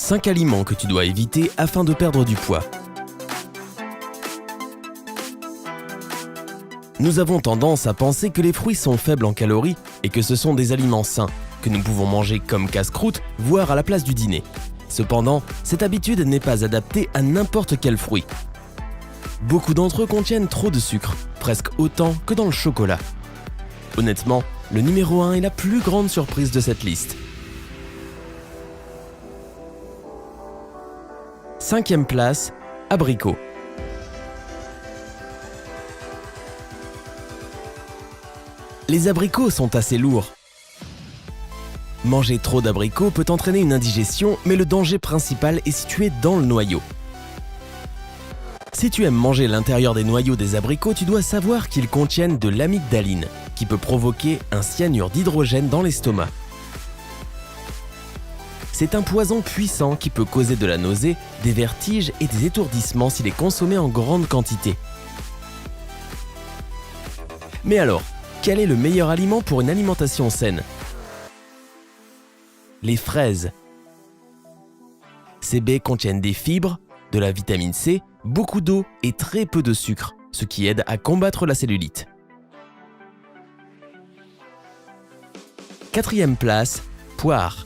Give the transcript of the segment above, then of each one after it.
5 aliments que tu dois éviter afin de perdre du poids. Nous avons tendance à penser que les fruits sont faibles en calories et que ce sont des aliments sains, que nous pouvons manger comme casse-croûte, voire à la place du dîner. Cependant, cette habitude n'est pas adaptée à n'importe quel fruit. Beaucoup d'entre eux contiennent trop de sucre, presque autant que dans le chocolat. Honnêtement, le numéro 1 est la plus grande surprise de cette liste. 5e place, abricot. Les abricots sont assez lourds. Manger trop d'abricots peut entraîner une indigestion, mais le danger principal est situé dans le noyau. Si tu aimes manger l'intérieur des noyaux des abricots, tu dois savoir qu'ils contiennent de l'amygdaline, qui peut provoquer un cyanure d'hydrogène dans l'estomac. C'est un poison puissant qui peut causer de la nausée, des vertiges et des étourdissements s'il est consommé en grande quantité. Mais alors, quel est le meilleur aliment pour une alimentation saine? Les fraises. Ces baies contiennent des fibres, de la vitamine C, beaucoup d'eau et très peu de sucre, ce qui aide à combattre la cellulite. 4e place, poire.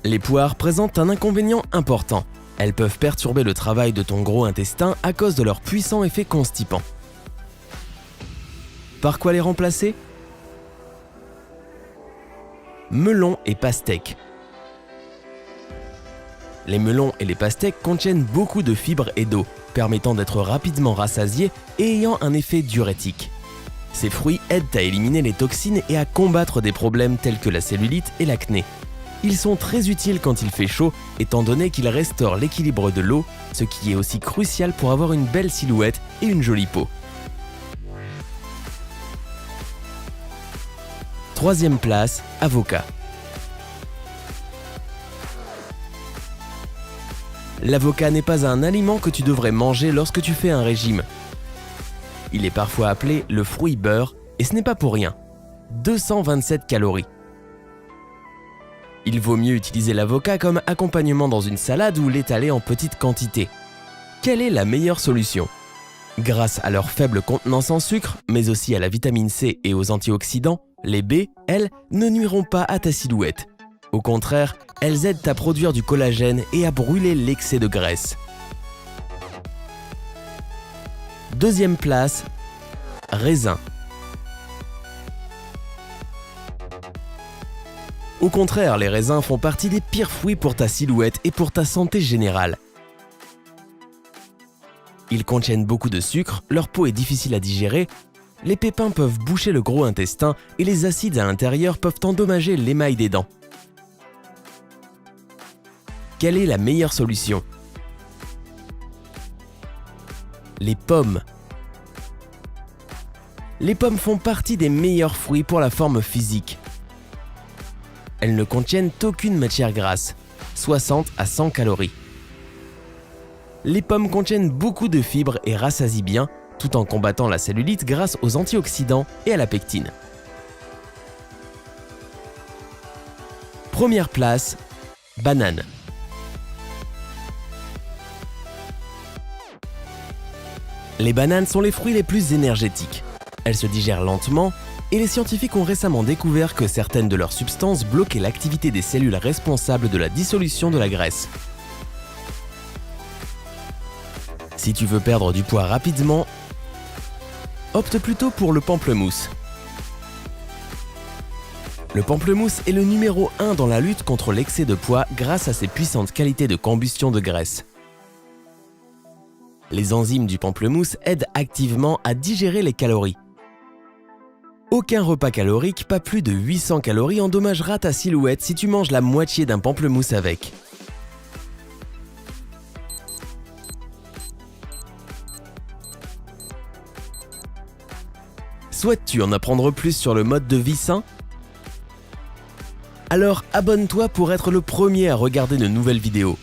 Les poires présentent un inconvénient important. Elles peuvent perturber le travail de ton gros intestin à cause de leur puissant effet constipant. Par quoi les remplacer? Melons et pastèques. Les melons et les pastèques contiennent beaucoup de fibres et d'eau, permettant d'être rapidement rassasiés et ayant un effet diurétique. Ces fruits aident à éliminer les toxines et à combattre des problèmes tels que la cellulite et l'acné. Ils sont très utiles quand il fait chaud, étant donné qu'ils restaurent l'équilibre de l'eau, ce qui est aussi crucial pour avoir une belle silhouette et une jolie peau. 3e place, avocat. L'avocat n'est pas un aliment que tu devrais manger lorsque tu fais un régime. Il est parfois appelé le fruit beurre et ce n'est pas pour rien. 227 calories. Il vaut mieux utiliser l'avocat comme accompagnement dans une salade ou l'étaler en petite quantité. Quelle est la meilleure solution? Grâce à leur faible contenance en sucre, mais aussi à la vitamine C et aux antioxydants, les baies, elles, ne nuiront pas à ta silhouette. Au contraire, elles aident à produire du collagène et à brûler l'excès de graisse. 2e place, raisin. Au contraire, les raisins font partie des pires fruits pour ta silhouette et pour ta santé générale. Ils contiennent beaucoup de sucre, leur peau est difficile à digérer, les pépins peuvent boucher le gros intestin et les acides à l'intérieur peuvent endommager l'émail des dents. Quelle est la meilleure solution? Les pommes. Les pommes font partie des meilleurs fruits pour la forme physique. Elles ne contiennent aucune matière grasse, 60 à 100 calories. Les pommes contiennent beaucoup de fibres et rassasient bien, tout en combattant la cellulite grâce aux antioxydants et à la pectine. Première place, banane. Les bananes sont les fruits les plus énergétiques. Elles se digèrent lentement et les scientifiques ont récemment découvert que certaines de leurs substances bloquaient l'activité des cellules responsables de la dissolution de la graisse. Si tu veux perdre du poids rapidement, opte plutôt pour le pamplemousse. Le pamplemousse est le numéro 1 dans la lutte contre l'excès de poids grâce à ses puissantes qualités de combustion de graisse. Les enzymes du pamplemousse aident activement à digérer les calories. Aucun repas calorique, pas plus de 800 calories, endommagera ta silhouette si tu manges la moitié d'un pamplemousse avec. Souhaites-tu en apprendre plus sur le mode de vie sain? Alors abonne-toi pour être le premier à regarder de nouvelles vidéos.